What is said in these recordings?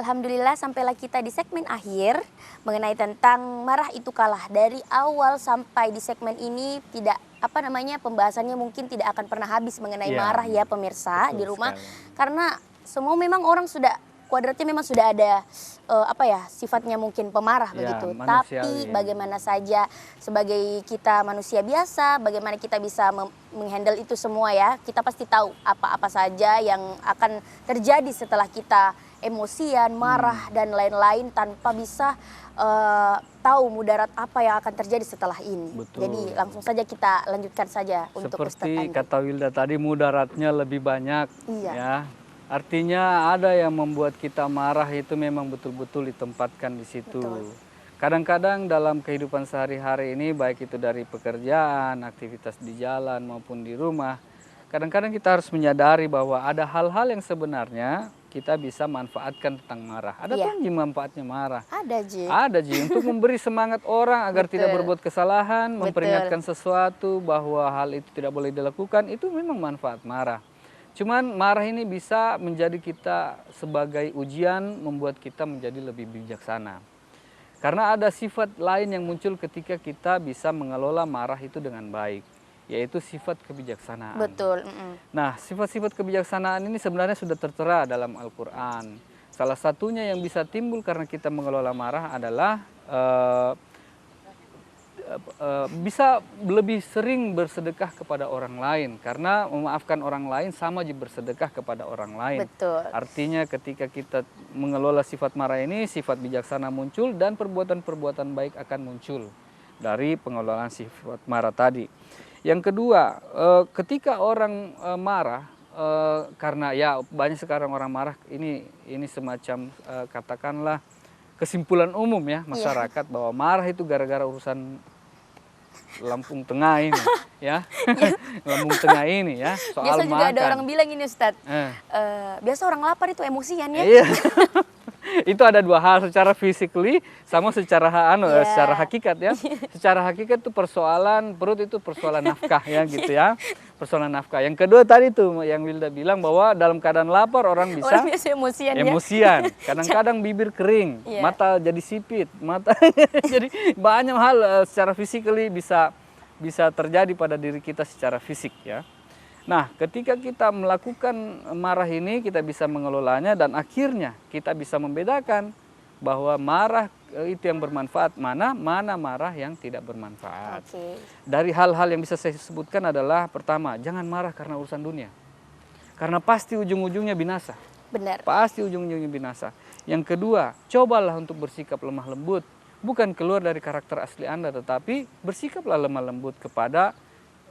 Alhamdulillah sampailah kita di segmen akhir mengenai tentang marah itu kalah. Dari awal sampai di segmen ini tidak pembahasannya mungkin tidak akan pernah habis mengenai marah ya pemirsa di rumah. Sekali. Karena semua memang orang sudah kuadratnya memang sudah ada sifatnya mungkin pemarah begitu. Tapi bagaimana saja sebagai kita manusia biasa, bagaimana kita bisa menghandle itu semua ya. Kita pasti tahu apa-apa saja yang akan terjadi setelah kita emosian, marah dan lain-lain tanpa bisa tahu mudarat apa yang akan terjadi setelah ini. Betul. Jadi langsung saja kita lanjutkan saja untuk Ustadz Andi. Seperti kata Wilda tadi, mudaratnya lebih banyak. Iya. Ya. Artinya ada yang membuat kita marah itu memang betul-betul ditempatkan di situ. Kadang-kadang dalam kehidupan sehari-hari ini, baik itu dari pekerjaan, aktivitas di jalan maupun di rumah, kadang-kadang kita harus menyadari bahwa ada hal-hal yang sebenarnya kita bisa manfaatkan tentang marah. Ada tuh manfaatnya marah. Ada Ji untuk memberi semangat orang agar tidak berbuat kesalahan, memperingatkan sesuatu bahwa hal itu tidak boleh dilakukan, itu memang manfaat marah. Cuman marah ini bisa menjadi kita sebagai ujian, membuat kita menjadi lebih bijaksana. Karena ada sifat lain yang muncul ketika kita bisa mengelola marah itu dengan baik, yaitu sifat kebijaksanaan. Betul. Nah, sifat-sifat kebijaksanaan ini sebenarnya sudah tertera dalam Al-Quran. Salah satunya yang bisa timbul karena kita mengelola marah adalah bisa lebih sering bersedekah kepada orang lain, karena memaafkan orang lain sama aja bersedekah kepada orang lain. Betul. Artinya ketika kita mengelola sifat marah ini, sifat bijaksana muncul dan perbuatan-perbuatan baik akan muncul dari pengelolaan sifat marah tadi. Yang kedua, ketika orang marah, karena ya banyak sekarang orang marah, ini semacam katakanlah kesimpulan umum ya masyarakat bahwa marah itu gara-gara urusan Lampung Tengah ini ya. Lampung Tengah ini ya, soal biasa juga makan. ada orang bilang ini Ustadz, biasa orang lapar itu emosian ya. Iya. Itu ada dua hal, secara physically sama secara secara hakikat ya. Secara hakikat itu persoalan perut, itu persoalan nafkah ya gitu ya. Persoalan nafkah. Yang kedua tadi tuh yang Wilda bilang bahwa dalam keadaan lapar orang bisa emosian ya. Kadang-kadang bibir kering, mata jadi sipit, mata jadi banyak hal secara physically bisa terjadi pada diri kita secara fisik ya. Nah, ketika kita melakukan marah ini, kita bisa mengelolanya dan akhirnya kita bisa membedakan bahwa marah itu yang bermanfaat mana marah yang tidak bermanfaat. Dari hal-hal yang bisa saya sebutkan adalah pertama, jangan marah karena urusan dunia. Karena pasti ujung-ujungnya binasa. Benar. Pasti ujung-ujungnya binasa. Yang kedua, cobalah untuk bersikap lemah lembut. Bukan keluar dari karakter asli Anda, tetapi bersikaplah lemah lembut kepada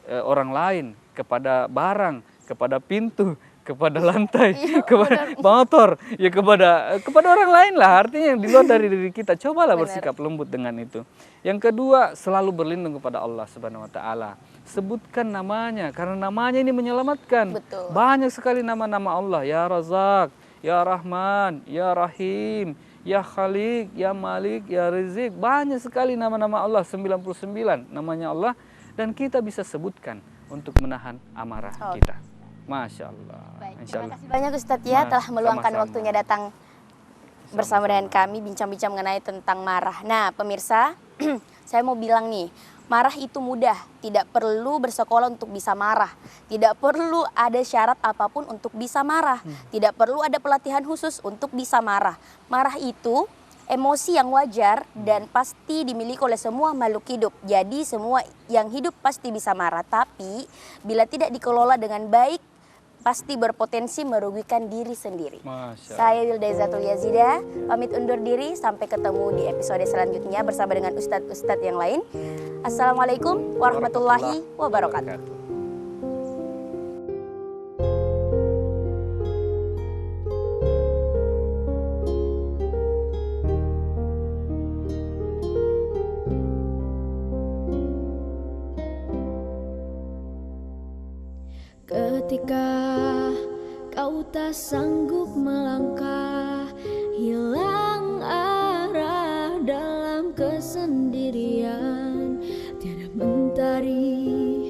orang lain, kepada barang, kepada pintu, kepada lantai, kepada motor, ya kepada orang lain lah. Artinya yang di luar dari diri kita, cobalah bersikap lembut dengan itu. Yang kedua, selalu berlindung kepada Allah Subhanahu Wa Taala. Sebutkan namanya, karena namanya ini menyelamatkan. Betul. Banyak sekali nama-nama Allah, ya Razak, ya Rahman, ya Rahim, ya Khalik, ya Malik, ya Rizik. Banyak sekali nama-nama Allah, 99 namanya Allah. Dan kita bisa sebutkan untuk menahan amarah kita. Masya Allah. Baik, terima kasih banyak Ustadz ya telah meluangkan waktunya datang bersama dengan kami bincang-bincang mengenai tentang marah. Nah pemirsa, saya mau bilang nih, marah itu mudah, tidak perlu bersekolah untuk bisa marah, tidak perlu ada syarat apapun untuk bisa marah, tidak perlu ada pelatihan khusus untuk bisa marah. Marah itu emosi yang wajar dan pasti dimiliki oleh semua makhluk hidup. Jadi semua yang hidup pasti bisa marah. Tapi bila tidak dikelola dengan baik, pasti berpotensi merugikan diri sendiri. Saya Wilda Izzatul Yazida, pamit undur diri. Sampai ketemu di episode selanjutnya bersama dengan ustadz-ustadz yang lain. Assalamualaikum warahmatullahi wabarakatuh. Ketika kau tak sanggup melangkah, hilang arah dalam kesendirian, tiada mentari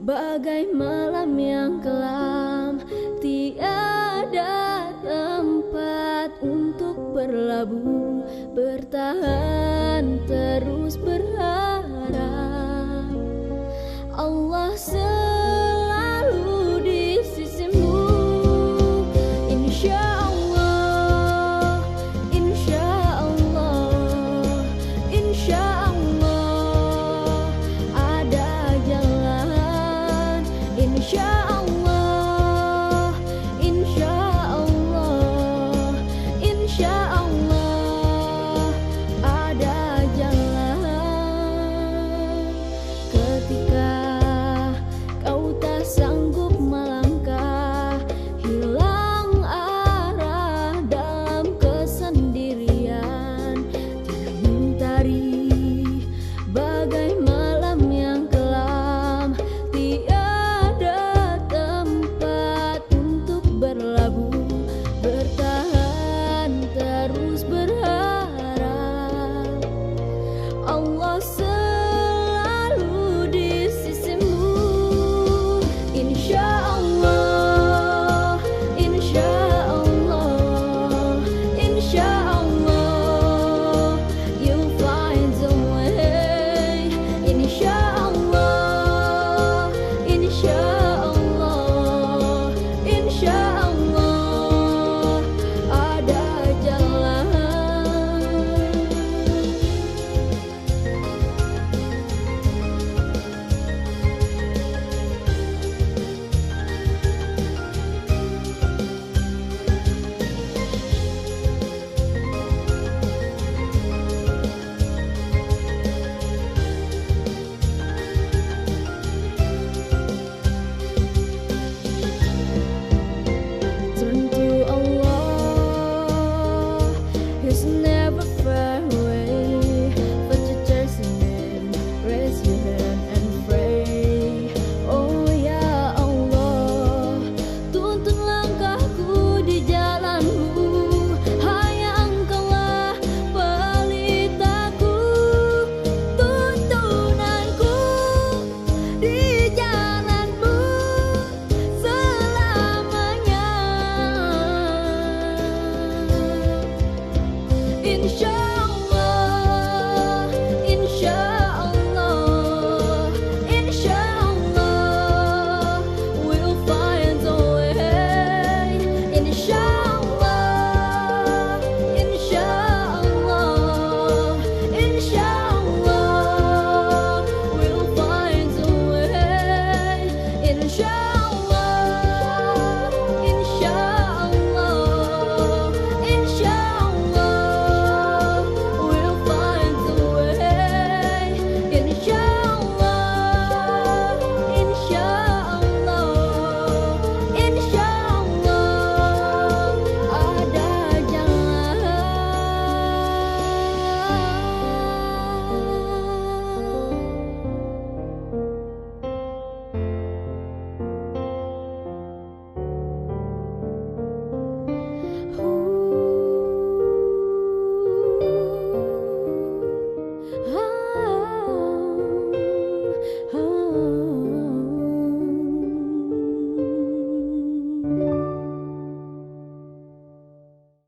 bagai malam yang kelam, tiada tempat untuk berlabuh, bertahan terus berlabuh.